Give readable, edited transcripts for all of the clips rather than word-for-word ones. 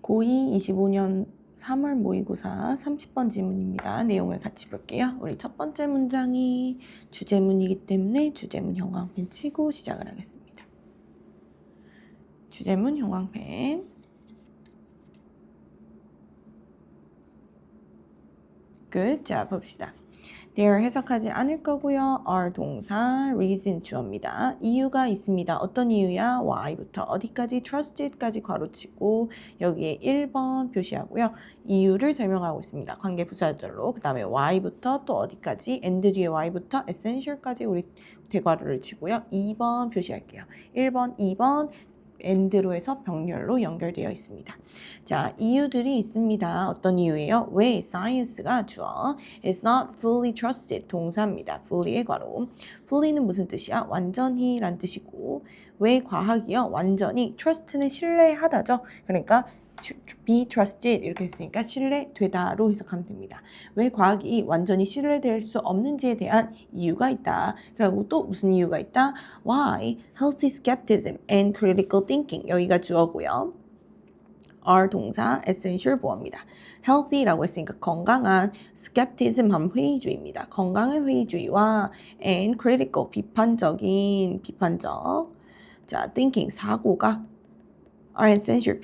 고2 25년 3월 모의고사 30번 질문입니다. 내용을 같이 볼게요. 우리 첫 번째 문장이 주제문이기 때문에 주제문 형광펜 치고 시작을 하겠습니다. 주제문 형광펜. 끝. 자, 봅시다. there 해석하지 않을 거고요. are 동사, reason 주어입니다. 이유가 있습니다. 어떤 이유야? why부터 어디까지? trusted까지 괄호치고 여기에 1번 표시하고요. 이유를 설명하고 있습니다. 관계 부사절로. 그 다음에 why부터 또 어디까지? and 뒤에 why부터 essential까지 우리 대괄호를 치고요. 2번 표시할게요. 1번, 2번 and로 해서 병렬로 연결되어 있습니다. 자, 이유들이 있습니다. 어떤 이유예요? 왜? science가 주어. is not fully trusted 동사입니다. fully의 괄호. fully는 무슨 뜻이야? 완전히 란 뜻이고 왜 과학이요? 완전히 trust는 신뢰하다죠. 그러니까 be trusted 이렇게 했으니까 신뢰되다로 해석하면 됩니다. 왜 과학이 완전히 신뢰될 수 없는지에 대한 이유가 있다. 그리고 또 무슨 이유가 있다? Why? Healthy skepticism and critical thinking 여기가 주어고요. are 동사, essential 보어입니다. healthy라고 했으니까 건강한, skepticism 하면 회의주의입니다. 건강한 회의주의와 and critical 비판적 자, thinking 사고가 are essential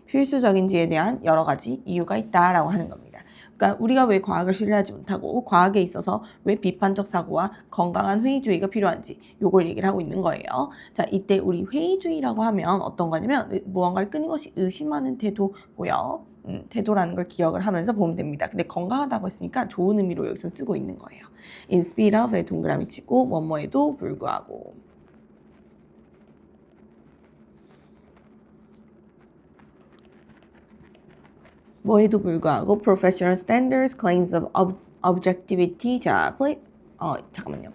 필수적인지에 대한 여러 가지 이유가 있다라고 하는 겁니다. 그러니까 우리가 왜 과학을 신뢰하지 못하고 과학에 있어서 왜 비판적 사고와 건강한 회의주의가 필요한지 요걸 얘기를 하고 있는 거예요. 자, 이때 우리 회의주의라고 하면 어떤 거냐면 무언가를 끊임없이 의심하는 태도고요. 태도라는 걸 기억을 하면서 보면 됩니다. 근데 건강하다고 했으니까 좋은 의미로 여기서 쓰고 있는 거예요. in spite of에 동그라미 치고 뭐뭐에도 불구하고 뭐에도 불구하고 professional standards, claims of objectivity 자, 잠깐만요.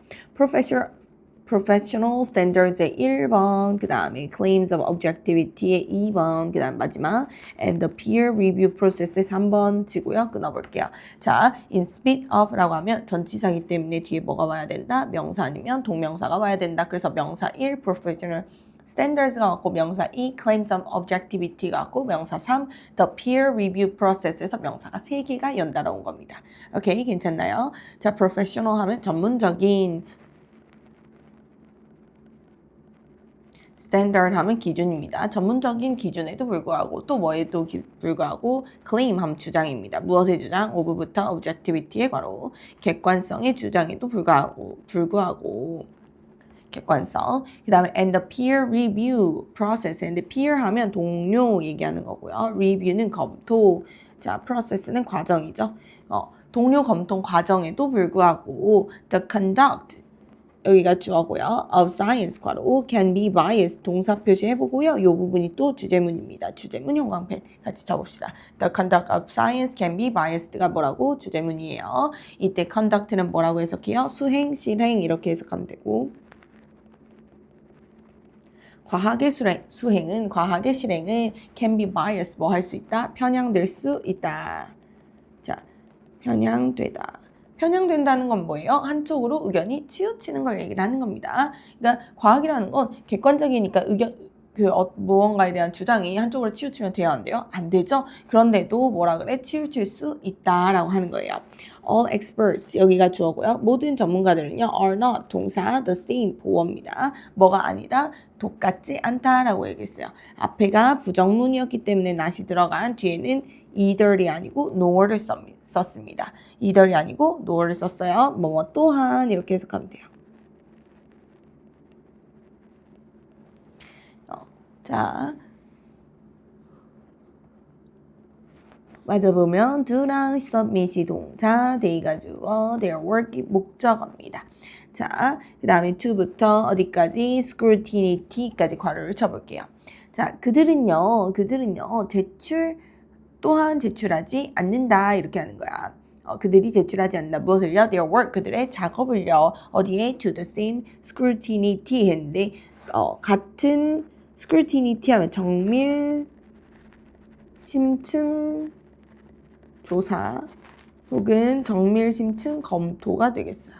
professional standards의 1번, 그 다음에 claims of objectivity의 2번, 그 다음 마지막 and the peer review process의 3번 치고요. 끊어볼게요. 자, in spite of라고 하면 전치사기 때문에 뒤에 뭐가 와야 된다? 명사 아니면 동명사가 와야 된다. 그래서 명사 1 professional standards가 왔고 명사 2 claims of objectivity가 왔고 명사 3 the peer review process에서 명사가 3개가 연달아 온 겁니다. 오케이, 괜찮나요? 자, professional 하면 전문적인, standard 하면 기준입니다. 전문적인 기준에도 불구하고 또 뭐에도 불구하고 claim 하면 주장입니다. 무엇의 주장? of부터 objectivity의 괄호 객관성의 주장에도 불구하고 객관성. 그 다음에 and the peer review process. and peer 하면 동료 얘기하는 거고요. review는 검토. 자, process는 과정이죠. 동료 검토 과정에도 불구하고 the conduct 여기가 주어고요. of science 괄호 can be biased 동사 표시해보고요. 이 부분이 또 주제문입니다. 주제문 형광펜 같이 쳐봅시다. The conduct of science can be biased가 뭐라고? 주제문이에요. 이때 conduct는 뭐라고 해석해요? 수행, 실행 이렇게 해석하면 되고 과학의 수행은 과학의 실행은 can be biased 뭐 할 수 있다? 편향될 수 있다. 자, 편향되다. 편향된다는 건 뭐예요? 한쪽으로 의견이 치우치는 걸 얘기를 하는 겁니다. 그러니까 과학이라는 건 객관적이니까 무언가에 대한 주장이 한쪽으로 치우치면 돼야 안 돼요? 안 되죠? 그런데도 뭐라 그래? 치우칠 수 있다라고 하는 거예요. All experts 여기가 주어고요. 모든 전문가들은요 are not 동사 the same 보어입니다. 뭐가 아니다? 똑같지 않다라고 얘기했어요. 앞에가 부정문이었기 때문에 not이 들어간 뒤에는 either이 아니고 nor를 썼습니다. either이 아니고 nor를 썼어요. 뭐뭐 또한 이렇게 해석하면 돼요. 자, 맞아보면 do랑 submit이 동사, they가 주어, their work이 목적어입니다. 자, 그 다음에 to부터 어디까지? scrutiny까지 괄호를 쳐볼게요. 자, 그들은요, 또한 제출하지 않는다 이렇게 하는 거야. 그들이 제출하지 않는다. 무엇을요? their work, 그들의 작업을요. 어디에? to the same scrutiny 했는데 같은 scrutiny 하면 정밀 심층 조사 혹은 정밀 심층 검토가 되겠어요.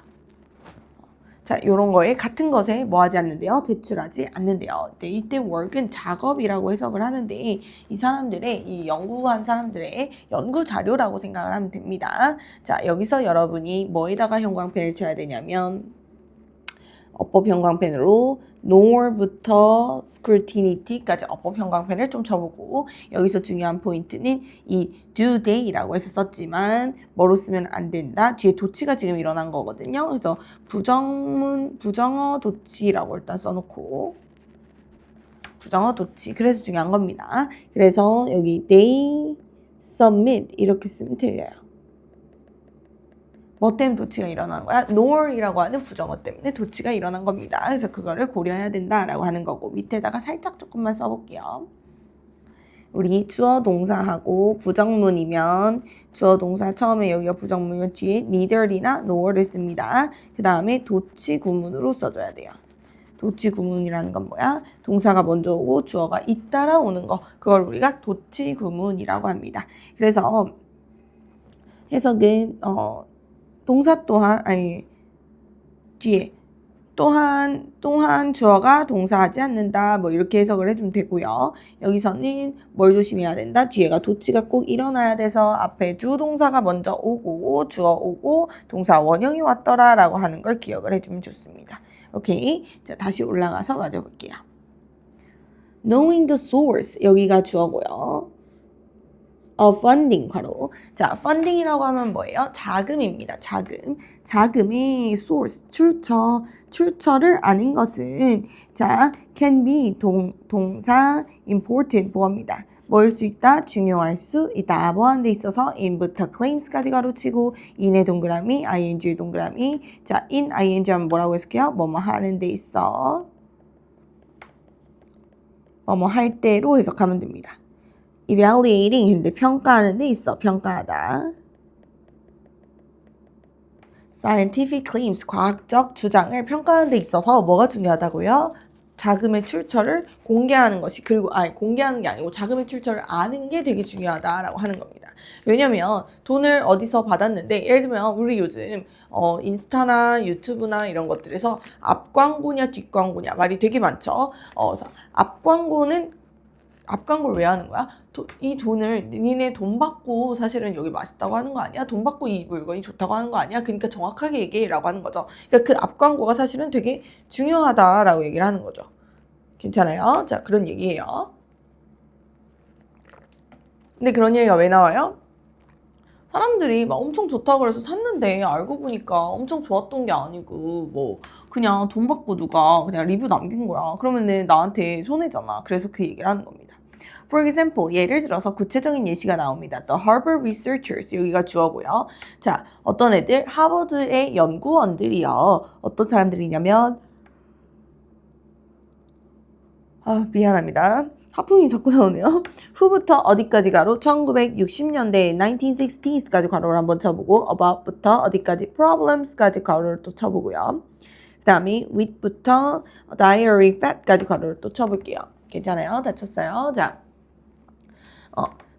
자, 요런 거에 같은 것에 뭐 하지 않는데요? 제출하지 않는데요. 네, 이때 work은 작업이라고 해석을 하는데 이 사람들의 이 연구한 사람들의 연구 자료라고 생각을 하면 됩니다. 자, 여기서 여러분이 뭐에다가 형광펜을 쳐야 되냐면 어법 형광펜으로 nor부터 scrutinity까지 어법 형광펜을 좀 쳐보고 여기서 중요한 포인트는 이 due day라고 해서 썼지만 뭐로 쓰면 안 된다. 뒤에 도치가 지금 일어난 거거든요. 그래서 부정어 도치라고 일단 써놓고 부정어 도치. 그래서 중요한 겁니다. 그래서 여기 they submit 이렇게 쓰면 틀려요. 뭐 때문에 도치가 일어나는 거야? nor이라고 하는 부정어 때문에 도치가 일어난 겁니다. 그래서 그거를 고려해야 된다라고 하는 거고 밑에다가 살짝 조금만 써볼게요. 우리 주어 동사하고 부정문이면 주어 동사 처음에 여기가 부정문이면 뒤에 neither이나 nor를 씁니다. 그 다음에 도치 구문으로 써줘야 돼요. 도치 구문이라는 건 뭐야? 동사가 먼저 오고 주어가 잇따라 오는 거. 그걸 우리가 도치 구문이라고 합니다. 그래서 해석은 동사 또한 뒤에 또한 주어가 동사하지 않는다 뭐 이렇게 해석을 해주면 되고요. 여기서는 뭘 조심해야 된다? 뒤에가 도치가 꼭 일어나야 돼서 앞에 주동사가 먼저 오고 주어 오고 동사 원형이 왔더라 라고 하는 걸 기억을 해주면 좋습니다. 오케이, 자 다시 올라가서 맞아볼게요. Knowing the source 여기가 주어고요. funding 괄호. 자, funding이라고 하면 뭐예요? 자금입니다. 자금의 source, 출처를 아는 것은 자, can be 동사 important 뭐입니다. 뭐일 수 있다? 중요할 수 있다. 뭐 하는 데 있어서 in부터 claims까지 가로치고 in의 동그라미, ing의 동그라미. 자, in ing 하면 뭐라고 해석해요? 뭐뭐 하는 데 있어. 뭐뭐 할 때로 해석하면 됩니다. evaluating 했는데 평가하는 데 있어. 평가하다. scientific claims 과학적 주장을 평가하는 데 있어서 뭐가 중요하다고요? 자금의 출처를 공개하는 것이 그리고 공개하는 게 아니고 자금의 출처를 아는 게 되게 중요하다라고 하는 겁니다. 왜냐면 돈을 어디서 받았는데 예를 들면 우리 요즘 인스타나 유튜브나 이런 것들에서 앞 광고냐 뒷 광고냐 말이 되게 많죠. 그래서 앞 광고를 왜 하는 거야? 이 돈을 니네 돈 받고 사실은 여기 맛있다고 하는 거 아니야? 돈 받고 이 물건이 좋다고 하는 거 아니야? 그러니까 정확하게 얘기해라고 하는 거죠. 그러니까 그 앞 광고가 사실은 되게 중요하다라고 얘기를 하는 거죠. 괜찮아요? 자, 그런 얘기예요. 근데 그런 얘기가 왜 나와요? 사람들이 막 엄청 좋다고 그래서 샀는데 알고 보니까 엄청 좋았던 게 아니고 뭐 그냥 돈 받고 누가 그냥 리뷰 남긴 거야. 그러면은 나한테 손해잖아. 그래서 그 얘기를 하는 겁니다. For example, 예를 들어서 구체적인 예시가 나옵니다. The Harvard researchers, 여기가 주어고요. 자, 어떤 애들? 하버드의 연구원들이요. 어떤 사람들이냐면 미안합니다. 하품이 자꾸 나오네요. 후부터 어디까지 가로 1960년대 1960s까지 괄호를 한번 쳐보고 about부터 어디까지 problems까지 괄호를 또 쳐보고요. 그 다음에 with부터 diary fat까지 괄호를 또 쳐볼게요. 괜찮아요? 다 쳤어요? 자,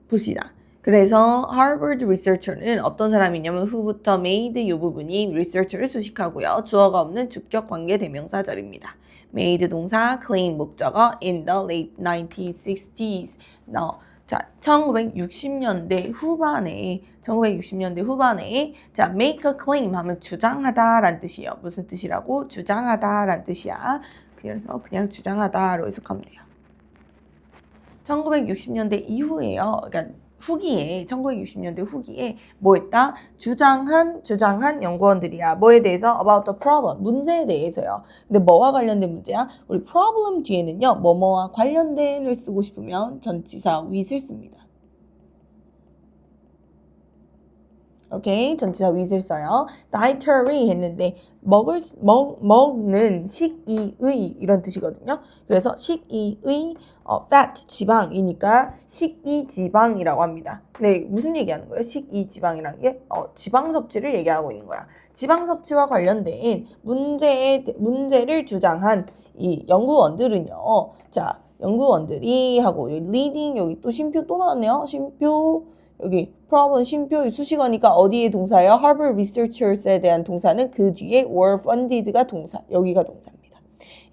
봅시다. 그래서 Harvard researcher는 어떤 사람이냐면 who부터 made 이 부분이 researcher를 수식하고요. 주어가 없는 주격 관계 대명사절입니다. made 동사, claim 목적어 in the late 1960s. 자, 1960년대 후반에 자, make a claim 하면 주장하다라는 뜻이에요. 무슨 뜻이라고? 주장하다라는 뜻이야. 그래서 그냥 주장하다로 해석하면 돼요. 1960년대 이후에요. 그러니까 1960년대 후기에 뭐 했다? 주장한 연구원들이야. 뭐에 대해서? About the problem. 문제에 대해서요. 근데 뭐와 관련된 문제야? 우리 problem 뒤에는요. 뭐뭐와 관련된을 쓰고 싶으면 전치사 with을 씁니다. 오케이, 전치사 with을 써요. dietary 했는데 먹는 식이의 이런 뜻이거든요. 그래서 식이의 fat 지방이니까 식이지방이라고 합니다. 네, 무슨 얘기하는 거예요? 식이지방이라는 게 지방 섭취를 얘기하고 있는 거야. 지방 섭취와 관련된 문제를 주장한 이 연구원들은요. 자, 연구원들이 하고 여기 leading 여기 또 쉼표 또 나왔네요. 쉼표 여기 problem 쉼표 수식어니까 어디에 동사예요? Harvard Researchers에 대한 동사는 그 뒤에 were funded가 동사. 여기가 동사입니다.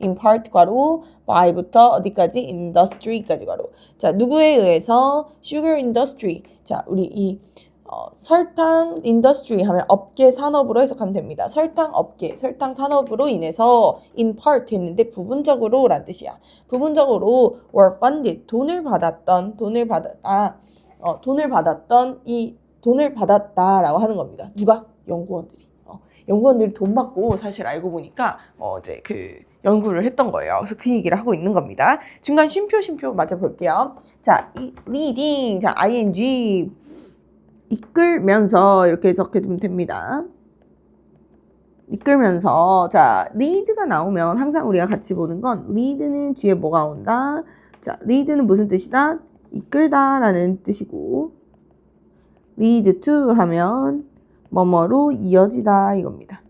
in part 괄호 by부터 어디까지? industry까지 괄호. 자, 누구에 의해서? sugar industry. 자, 우리 이 설탕 인더스트리 하면 업계 산업으로 해석하면 됩니다. 설탕 업계, 설탕 산업으로 인해서 in part 했는데 부분적으로 란 뜻이야. 부분적으로 were funded 돈을 받았다라고 하는 겁니다. 누가? 연구원들이. 연구원들이 돈 받고 사실 알고 보니까 이제 그 연구를 했던 거예요. 그래서 그 얘기를 하고 있는 겁니다. 중간 쉼표 맞아 볼게요. 자, leading, 자, ing 이끌면서 이렇게 적혀주면 됩니다. 이끌면서 자 lead가 나오면 항상 우리가 같이 보는 건 lead는 뒤에 뭐가 온다. 자 lead는 무슨 뜻이다? 이끌다 라는 뜻이고 lead to 하면 뭐뭐로 이어지다 이겁니다.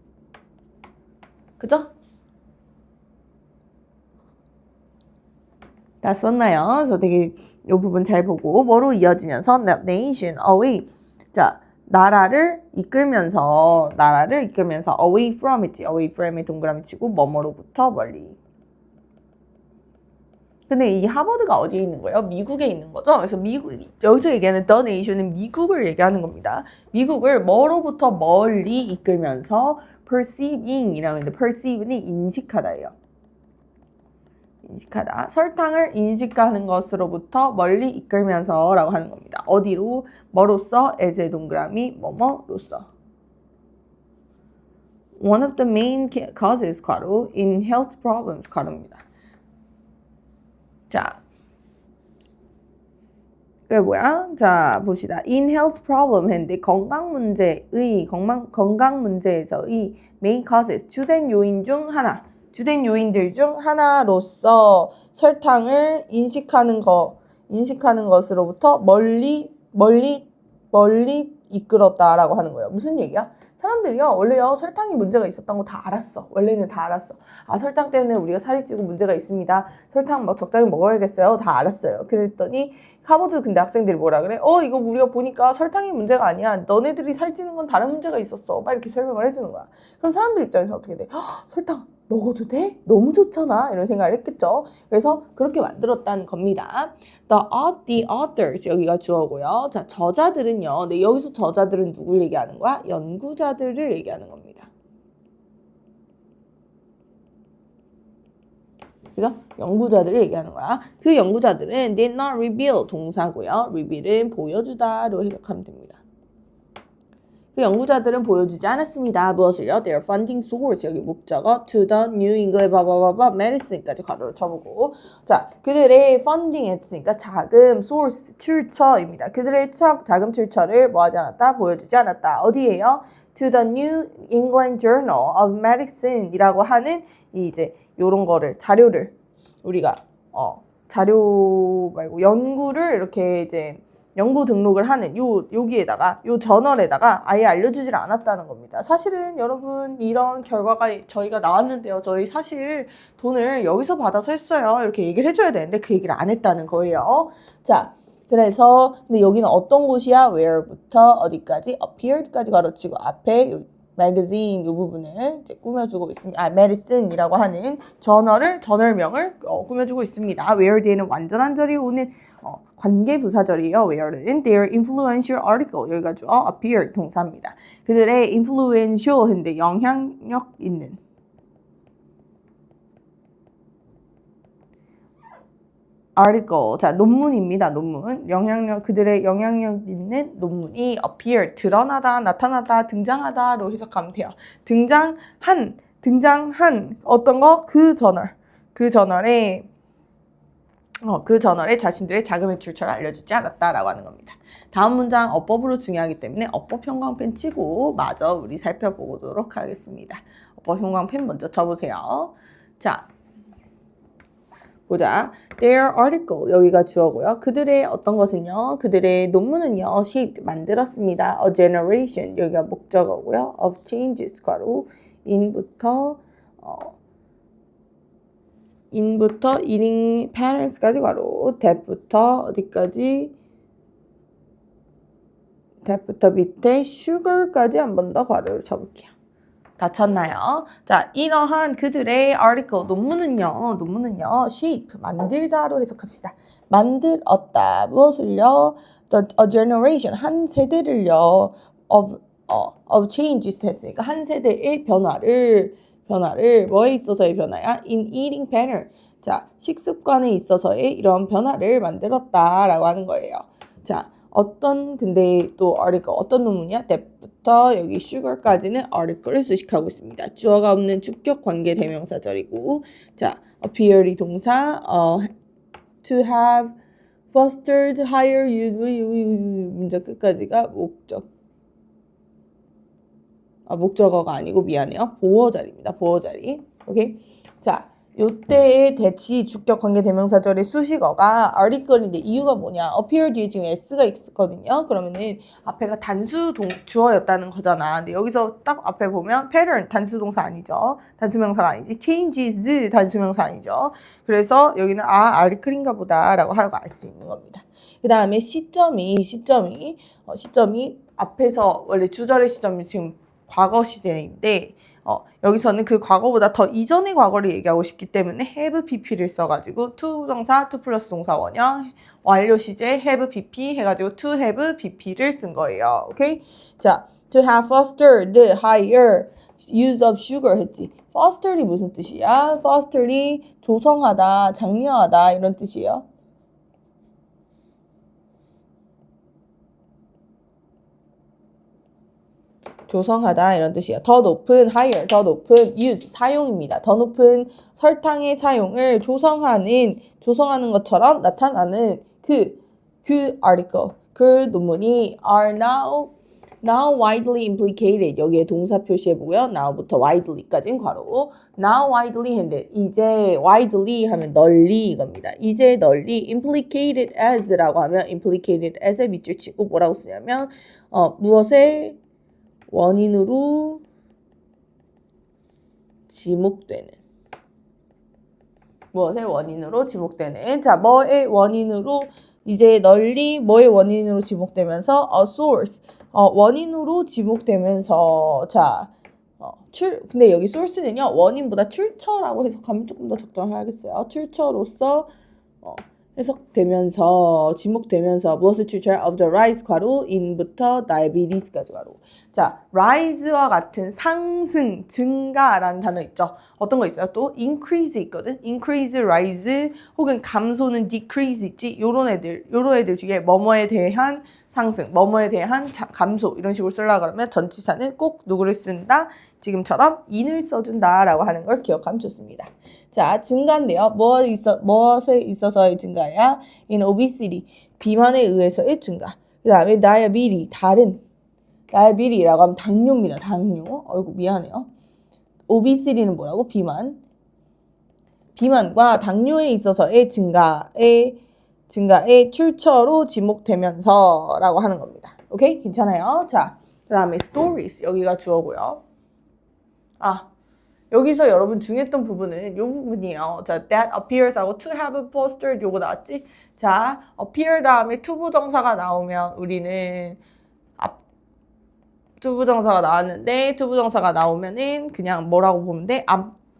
그죠? 다 썼나요? 그래서 되게 이 부분 잘 보고 뭐로 이어지면서 nation away 자 나라를 이끌면서 away from it away from에 동그라미 치고 뭐뭐로부터 멀리. 근데 이 하버드가 어디에 있는 거예요? 미국에 있는 거죠. 그래서 여기서 얘기하는 the nation은 미국을 얘기하는 겁니다. 미국을 뭐로부터 멀리 이끌면서 perceiving이라고 하는데 perceive는 인식하다예요. 인식하다. 설탕을 인식하는 것으로부터 멀리 이끌면서 라고 하는 겁니다. 어디로? 뭐로써? as의 동그라미 뭐뭐로써. One of the main causes 괄호 in health problems 괄호입니다. 자, 그게 뭐야? 자, 봅시다. In health problem 했는데 건강 문제에서의 main causes 주된 요인 중 하나. 주된 요인들 중 하나로서 설탕을 인식하는 것으로부터 멀리 이끌었다라고 하는 거예요. 무슨 얘기야? 사람들이요 원래요 설탕이 문제가 있었던 거 다 알았어. 원래는 다 알았어. 아 설탕 때문에 우리가 살이 찌고 문제가 있습니다. 설탕 뭐 적당히 먹어야겠어요. 다 알았어요. 그랬더니 하버드 근데 학생들이 뭐라 그래? 이거 우리가 보니까 설탕이 문제가 아니야. 너네들이 살찌는 건 다른 문제가 있었어. 막 이렇게 설명을 해주는 거야. 그럼 사람들 입장에서 어떻게 돼? 설탕 먹어도 돼? 너무 좋잖아. 이런 생각을 했겠죠. 그래서 그렇게 만들었다는 겁니다. The authors 여기가 주어고요. 자, 저자들은요. 네, 여기서 저자들은 누굴 얘기하는 거야? 연구자들을 얘기하는 겁니다. 그래서 연구자들을 얘기하는 거야. 그 연구자들은 did not reveal 동사고요. reveal은 보여주다로 해석하면 됩니다. 그 연구자들은 보여주지 않았습니다. 무엇을요? Their funding source 여기 목적어 to the New England medicine까지 괄호를 쳐보고 자 그들의 funding 했으니까 자금 source 출처입니다. 그들의 자금 출처를 뭐 하지 않았다? 보여주지 않았다. 어디에요? To the New England Journal of Medicine이라고 하는 이제 요런 거를 자료를 우리가 자료 말고 연구를 이렇게 이제 연구 등록을 하는 여기에다가 요 저널에다가 아예 알려주질 않았다는 겁니다. 사실은 여러분 이런 결과가 저희가 나왔는데요. 저희 사실 돈을 여기서 받아서 했어요. 이렇게 얘기를 해줘야 되는데 그 얘기를 안 했다는 거예요. 자, 그래서 근데 여기는 어떤 곳이야? where부터 어디까지? appeared까지 가로치고 앞에 magazine 이 부분을 이제 꾸며주고 있습니다. medicine이라고 하는 저널명을 꾸며주고 있습니다. where 뒤에는 완전한 절이 오는 관계 부사절이에요. where는 their influential article 여기가 주어 appear 동사입니다. 그들의 influential 했는데 영향력 있는 article 자 논문입니다. 논문 그들의 영향력 있는 논문이 appear 드러나다 나타나다 등장하다로 해석하면 돼요. 등장한 어떤 거 그 저널에 자신들의 자금의 출처를 알려주지 않았다라고 하는 겁니다. 다음 문장 어법으로 중요하기 때문에 어법 형광펜 치고 마저 우리 살펴보도록 하겠습니다. 어법 형광펜 먼저 쳐보세요. 자. 보자. Their article 여기가 주어고요. 그들의 어떤 것은요. 그들의 논문은요. shaped 만들었습니다. A generation 여기가 목적어고요. of changes 괄호 in부터 eating pattern스까지 괄호 that부터 어디까지 that부터 밑에 sugar까지 한 번 더 괄호를 쳐볼게요. 다 쳤나요? 자, 이러한 그들의 article, 논문은요, shape, 만들다로 해석합시다. 만들었다. 무엇을요? A generation, 한 세대를요, of changes 했으니까 한 세대의 변화를 뭐에 있어서의 변화야? In eating pattern. 자, 식습관에 있어서의 이런 변화를 만들었다라고 하는 거예요. 자, 근데 또 article, 어떤 논문이야? that부터 여기 sugar까지는 article을 수식하고 있습니다. 주어가 없는 주격 관계 대명사절이고, 자, appear이 동사, to have fostered higher use, 문제 끝까지가 목적어가 아니고 미안해요. 보어자리입니다. 보어자리. 오케이? 자, 요때의 대치 주격 관계 대명사절의 수식어가 article인데 이유가 뭐냐? appear 뒤에 지금 s가 있거든요. 그러면은 앞에가 단수 주어였다는 거잖아. 근데 여기서 딱 앞에 보면 pattern 단수 동사 아니죠. 단수명사가 아니지. changes 단수명사 아니죠. 그래서 여기는 article인가 보다라고 하고 알 수 있는 겁니다. 그 다음에 시점이 앞에서 원래 주절의 시점이 지금 과거 시제인데 여기서는 그 과거보다 더 이전의 과거를 얘기하고 싶기 때문에 have pp를 써가지고 to 동사, to 플러스 동사 원형, 완료 시제 have pp 해가지고 to have pp를 쓴 거예요. 오케이? 자, to have fostered higher use of sugar 했지. fostered이 무슨 뜻이야? fostered이 조성하다, 장려하다 이런 뜻이에요. 조성하다 이런 뜻이에요. 더 높은 higher, 더 높은 use, 사용입니다. 더 높은 설탕의 사용을 조성하는 것처럼 나타나는 그 article, 그 논문이 are now widely implicated. 여기에 동사 표시해보고요. now부터 widely까지는 괄호. now widely 했는데 이제 widely 하면 널리 이겁니다. 이제 널리 implicated as라고 하면 implicated as에 밑줄 치고 뭐라고 쓰냐면 무엇의 원인으로 지목되는 자, 뭐의 원인으로 이제 널리 뭐의 원인으로 지목되면서 a source 원인으로 지목되면서 자 근데 여기 source는요 원인보다 출처라고 해석하면 조금 더 적정하겠어요. 출처로서 해석되면서 지목되면서 무엇을 출처야? of the rise 괄호 in부터 diabetes까지 괄호. 자, rise와 같은 상승, 증가라는 단어 있죠. 어떤 거 있어요? 또 increase 있거든. increase, rise 혹은 감소는 decrease 있지. 요런 애들 중에 뭐뭐에 대한 상승, 뭐뭐에 대한 감소 이런 식으로 쓰려고 그러면 전치사는 꼭 누구를 쓴다? 지금처럼 in을 써준다라고 하는 걸 기억하면 좋습니다. 자, 증가인데요. 무엇에 있어서의 증가야? in obesity, 비만에 의해서의 증가. 그 다음에 diabetes라고 하면 당뇨입니다. 당뇨. 어이구 미안해요. obesity는 뭐라고? 비만과 당뇨에 있어서의 증가의 출처로 지목되면서라고 하는 겁니다. 오케이? 괜찮아요? 자, 그 다음에 stories. 여기가 주어고요. 여기서 여러분 중요했던 부분은 이 부분이에요. 자, that appears 하고 to have fostered 요거 나왔지? 자, appear 다음에 to 부정사가 나오면 우리는 to 부정사가 나왔는데 to 부정사가 나오면은 그냥 뭐라고 보면 돼?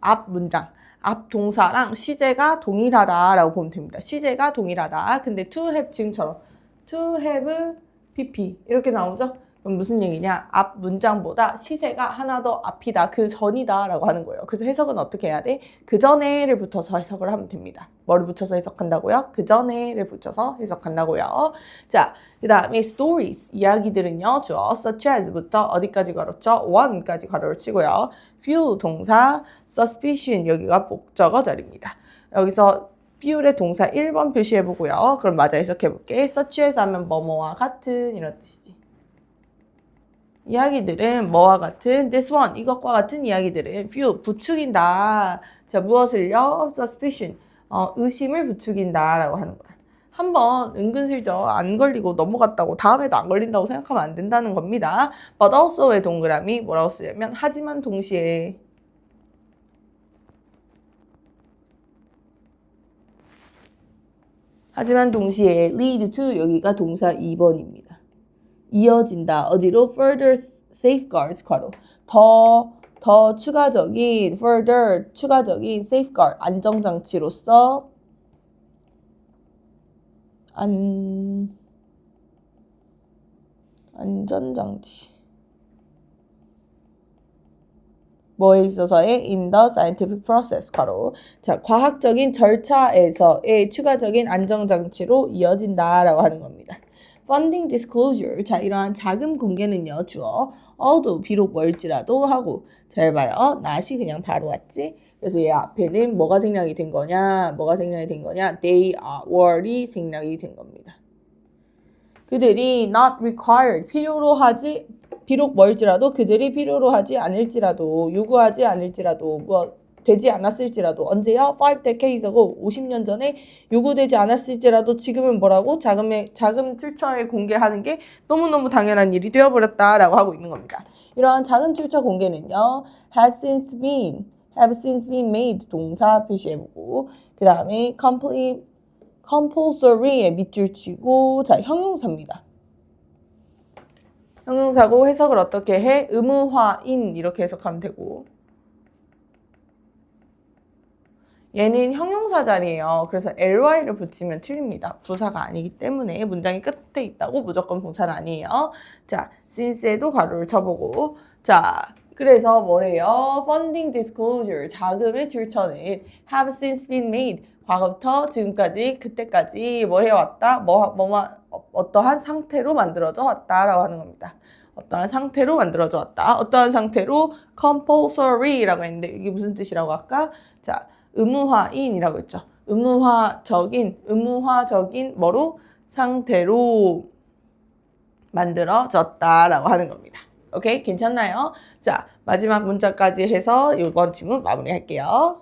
앞 문장. 앞 동사랑 시제가 동일하다라고 보면 됩니다. 시제가 동일하다. 근데 to have 지금처럼 to have pp 이렇게 나오죠? 그럼 무슨 얘기냐? 앞 문장보다 시세가 하나 더 앞이다. 그 전이다 라고 하는 거예요. 그래서 해석은 어떻게 해야 돼? 그 전에를 붙여서 해석을 하면 됩니다. 뭐를 붙여서 해석한다고요? 그 전에를 붙여서 해석한다고요. 자, 그 다음에 stories, 이야기들은요. 주어 such as부터 어디까지 괄호죠? one까지 괄호를 치고요. few 동사, suspicion 여기가 목적어 자리입니다. 여기서 few의 동사 1번 표시해보고요. 그럼 맞아 해석해볼게. such as 하면 뭐뭐와 같은 이런 뜻이지. 이야기들은 뭐와 같은 this one 이것과 같은 이야기들은 few 부추긴다. 자, 무엇을요? suspicion 의심을 부추긴다 라고 하는 거야. 한번 은근슬쩍 안 걸리고 넘어갔다고 다음에도 안 걸린다고 생각하면 안 된다는 겁니다. but also의 동그라미 뭐라고 쓰냐면 하지만 동시에 lead to 여기가 동사 2번입니다. 이어진다. 어디로? further safeguards 괄호 더 추가적인 further 추가적인 safeguard 안정장치로서 안전장치 뭐에 있어서의 in the scientific process 괄호 자 과학적인 절차에서의 추가적인 안정장치로 이어진다라고 하는 겁니다. Funding disclosure 자 이러한 자금 공개는요 주어 although 비록 멀지라도 하고 잘 봐요. not이 그냥 바로 왔지. 그래서 얘 앞에는 뭐가 생략이 된 거냐 they were이 생략이 된 겁니다. 그들이 not required 필요로 하지 비록 멀지라도 그들이 필요로 하지 않을지라도 요구하지 않을지라도 뭐 되지 않았을지라도 언제요? 5 decades하고 50년 전에 요구되지 않았을지라도 지금은 뭐라고? 자금 출처를 공개하는 게 너무너무 당연한 일이 되어버렸다라고 하고 있는 겁니다. 이러한 자금 출처 공개는요 have since been made 동사 표시해보고 그 다음에 compulsory에 밑줄 치고 자 형용사입니다. 형용사고 해석을 어떻게 해? 의무화인 이렇게 해석하면 되고 얘는 형용사 자리예요. 그래서 ly를 붙이면 틀립니다. 부사가 아니기 때문에 문장이 끝에 있다고 무조건 부사는 아니에요. 자, since에도 괄호를 쳐보고 자 그래서 뭐래요? funding disclosure 자금의 출처는 have since been made 과거부터 지금까지 그때까지 뭐 해왔다? 어떠한 상태로 만들어져 왔다라고 하는 겁니다. 어떠한 상태로 만들어져 왔다. 어떠한 상태로 compulsory라고 했는데 이게 무슨 뜻이라고 할까? 자, 의무화인이라고 했죠. 의무화적인 뭐로? 상태로 만들어졌다라고 하는 겁니다. 오케이? 괜찮나요? 자, 마지막 문장까지 해서 이번 질문 마무리할게요.